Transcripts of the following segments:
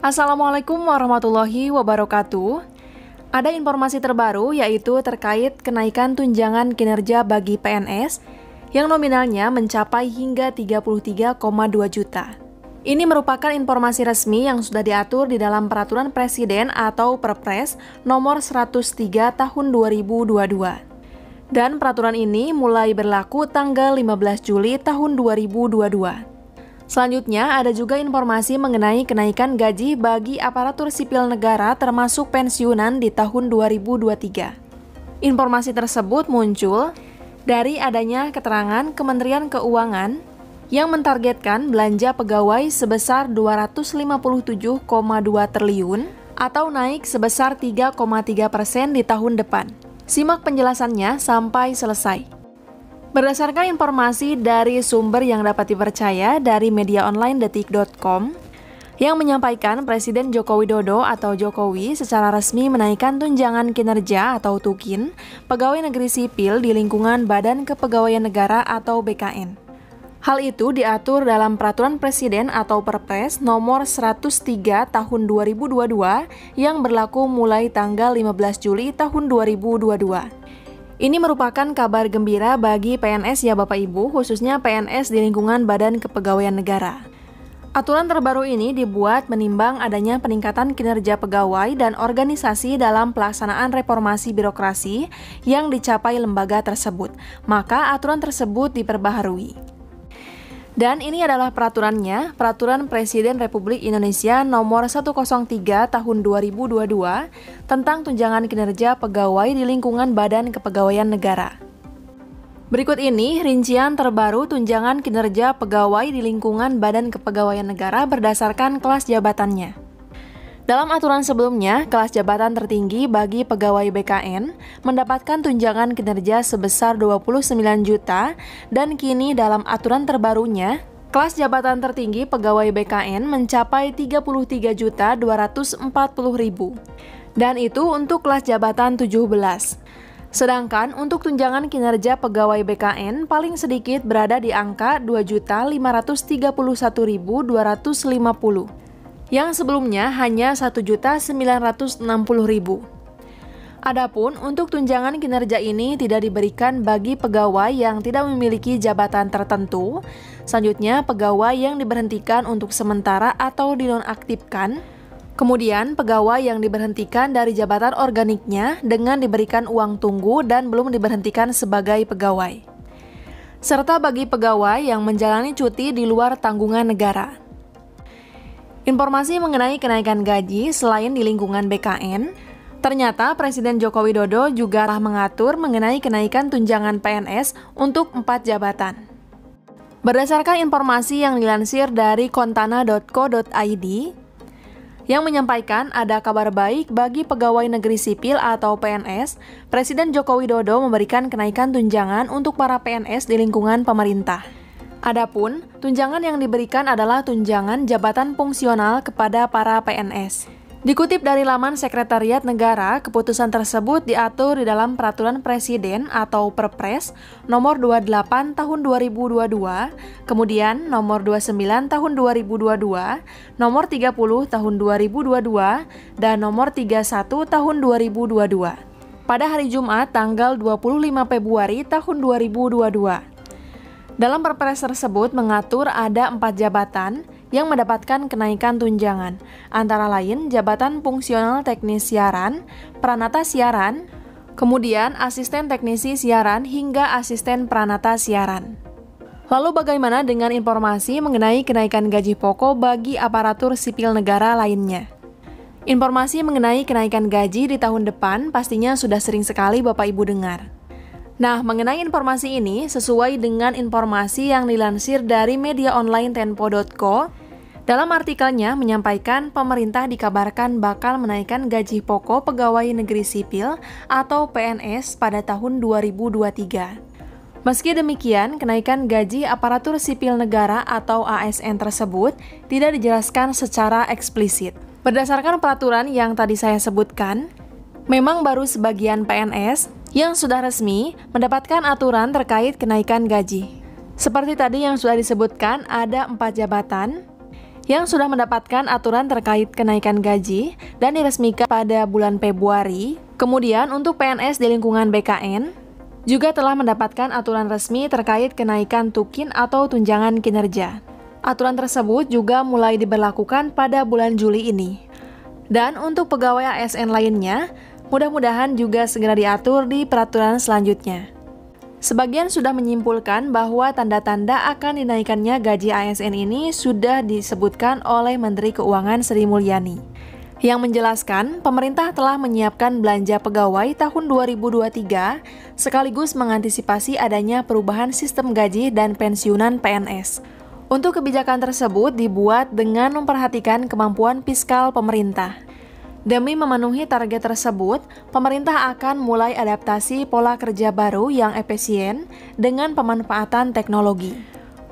Assalamualaikum warahmatullahi wabarakatuh. Ada informasi terbaru yaitu terkait kenaikan tunjangan kinerja bagi PNS yang nominalnya mencapai hingga 33,2 juta. Ini merupakan informasi resmi yang sudah diatur di dalam Peraturan Presiden atau Perpres nomor 103 tahun 2022. Dan peraturan ini mulai berlaku tanggal 15 Juli tahun 2022. Selanjutnya, ada juga informasi mengenai kenaikan gaji bagi aparatur sipil negara termasuk pensiunan di tahun 2023. Informasi tersebut muncul dari adanya keterangan Kementerian Keuangan yang mentargetkan belanja pegawai sebesar 257,2 triliun atau naik sebesar 3,3% di tahun depan. Simak penjelasannya sampai selesai. Berdasarkan informasi dari sumber yang dapat dipercaya dari media online detik.com yang menyampaikan Presiden Joko Widodo atau Jokowi secara resmi menaikkan tunjangan kinerja atau TUKIN pegawai negeri sipil di lingkungan Badan Kepegawaian Negara atau BKN. Hal itu diatur dalam Peraturan Presiden atau Perpres nomor 103 tahun 2022 yang berlaku mulai tanggal 15 Juli tahun 2022. Ini merupakan kabar gembira bagi PNS ya Bapak Ibu, khususnya PNS di lingkungan Badan Kepegawaian Negara. Aturan terbaru ini dibuat menimbang adanya peningkatan kinerja pegawai dan organisasi dalam pelaksanaan reformasi birokrasi yang dicapai lembaga tersebut. Maka aturan tersebut diperbaharui. Dan ini adalah peraturannya, Peraturan Presiden Republik Indonesia Nomor 103 Tahun 2022 tentang tunjangan kinerja pegawai di lingkungan Badan Kepegawaian Negara. Berikut ini rincian terbaru tunjangan kinerja pegawai di lingkungan Badan Kepegawaian Negara berdasarkan kelas jabatannya. Dalam aturan sebelumnya, kelas jabatan tertinggi bagi pegawai BKN mendapatkan tunjangan kinerja sebesar 29 juta dan kini dalam aturan terbarunya, kelas jabatan tertinggi pegawai BKN mencapai 33.240.000. Dan itu untuk kelas jabatan 17. Sedangkan untuk tunjangan kinerja pegawai BKN paling sedikit berada di angka 2.531.250. Yang sebelumnya hanya 1.960.000. Adapun untuk tunjangan kinerja ini tidak diberikan bagi pegawai yang tidak memiliki jabatan tertentu. Selanjutnya, pegawai yang diberhentikan untuk sementara atau dinonaktifkan. Kemudian, pegawai yang diberhentikan dari jabatan organiknya dengan diberikan uang tunggu dan belum diberhentikan sebagai pegawai. Serta bagi pegawai yang menjalani cuti di luar tanggungan negara. Informasi mengenai kenaikan gaji selain di lingkungan BKN, ternyata Presiden Joko Widodo juga telah mengatur mengenai kenaikan tunjangan PNS untuk 4 jabatan. Berdasarkan informasi yang dilansir dari kontana.co.id, yang menyampaikan ada kabar baik bagi pegawai negeri sipil atau PNS, Presiden Joko Widodo memberikan kenaikan tunjangan untuk para PNS di lingkungan pemerintah. Adapun, tunjangan yang diberikan adalah tunjangan jabatan fungsional kepada para PNS. Dikutip dari laman Sekretariat Negara, keputusan tersebut diatur di dalam Peraturan Presiden atau Perpres nomor 28 tahun 2022, kemudian nomor 29 tahun 2022, nomor 30 tahun 2022, dan nomor 31 tahun 2022. Pada hari Jumat tanggal 25 Februari tahun 2022. Dalam Perpres tersebut mengatur ada 4 jabatan yang mendapatkan kenaikan tunjangan, antara lain jabatan fungsional teknis siaran, pranata siaran, kemudian asisten teknisi siaran hingga asisten pranata siaran. Lalu bagaimana dengan informasi mengenai kenaikan gaji pokok bagi aparatur sipil negara lainnya? Informasi mengenai kenaikan gaji di tahun depan pastinya sudah sering sekali Bapak Ibu dengar. Nah, mengenai informasi ini sesuai dengan informasi yang dilansir dari media online tempo.co, dalam artikelnya menyampaikan pemerintah dikabarkan bakal menaikkan gaji pokok pegawai negeri sipil atau PNS pada tahun 2023. Meski demikian, kenaikan gaji aparatur sipil negara atau ASN tersebut tidak dijelaskan secara eksplisit. Berdasarkan peraturan yang tadi saya sebutkan, memang baru sebagian PNS yang sudah resmi mendapatkan aturan terkait kenaikan gaji. Seperti tadi yang sudah disebutkan, ada 4 jabatan, yang sudah mendapatkan aturan terkait kenaikan gaji dan diresmikan pada bulan Februari. Kemudian untuk PNS di lingkungan BKN juga telah mendapatkan aturan resmi terkait kenaikan tukin atau tunjangan kinerja. Aturan tersebut juga mulai diberlakukan pada bulan Juli ini. Dan untuk pegawai ASN lainnya, mudah-mudahan juga segera diatur di peraturan selanjutnya. Sebagian sudah menyimpulkan bahwa tanda-tanda akan dinaikannya gaji ASN ini sudah disebutkan oleh Menteri Keuangan Sri Mulyani, yang menjelaskan pemerintah telah menyiapkan belanja pegawai tahun 2023 sekaligus mengantisipasi adanya perubahan sistem gaji dan pensiunan PNS. Untuk kebijakan tersebut dibuat dengan memperhatikan kemampuan fiskal pemerintah. Demi memenuhi target tersebut, pemerintah akan mulai adaptasi pola kerja baru yang efisien dengan pemanfaatan teknologi.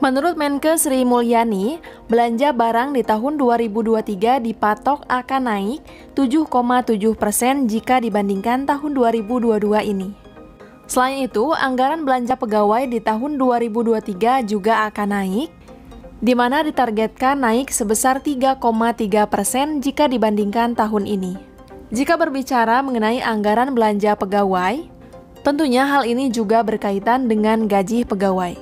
Menurut Menkes Sri Mulyani, belanja barang di tahun 2023 dipatok akan naik 7,7% jika dibandingkan tahun 2022 ini. Selain itu, anggaran belanja pegawai di tahun 2023 juga akan naik, di mana ditargetkan naik sebesar 3,3% jika dibandingkan tahun ini. Jika berbicara mengenai anggaran belanja pegawai, tentunya hal ini juga berkaitan dengan gaji pegawai.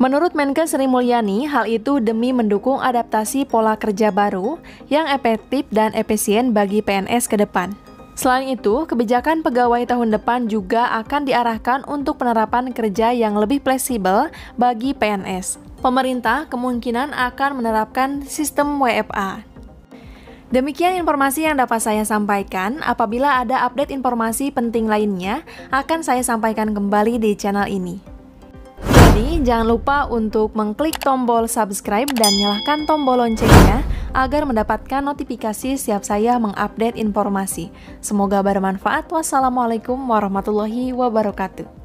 Menurut Menkes Sri Mulyani, hal itu demi mendukung adaptasi pola kerja baru yang efektif dan efisien bagi PNS ke depan. Selain itu, kebijakan pegawai tahun depan juga akan diarahkan untuk penerapan kerja yang lebih fleksibel bagi PNS. Pemerintah kemungkinan akan menerapkan sistem WFA. Demikian informasi yang dapat saya sampaikan. Apabila ada update informasi penting lainnya, akan saya sampaikan kembali di channel ini. Jadi, jangan lupa untuk mengklik tombol subscribe dan nyalakan tombol loncengnya agar mendapatkan notifikasi setiap saya mengupdate informasi. Semoga bermanfaat. Wassalamualaikum warahmatullahi wabarakatuh.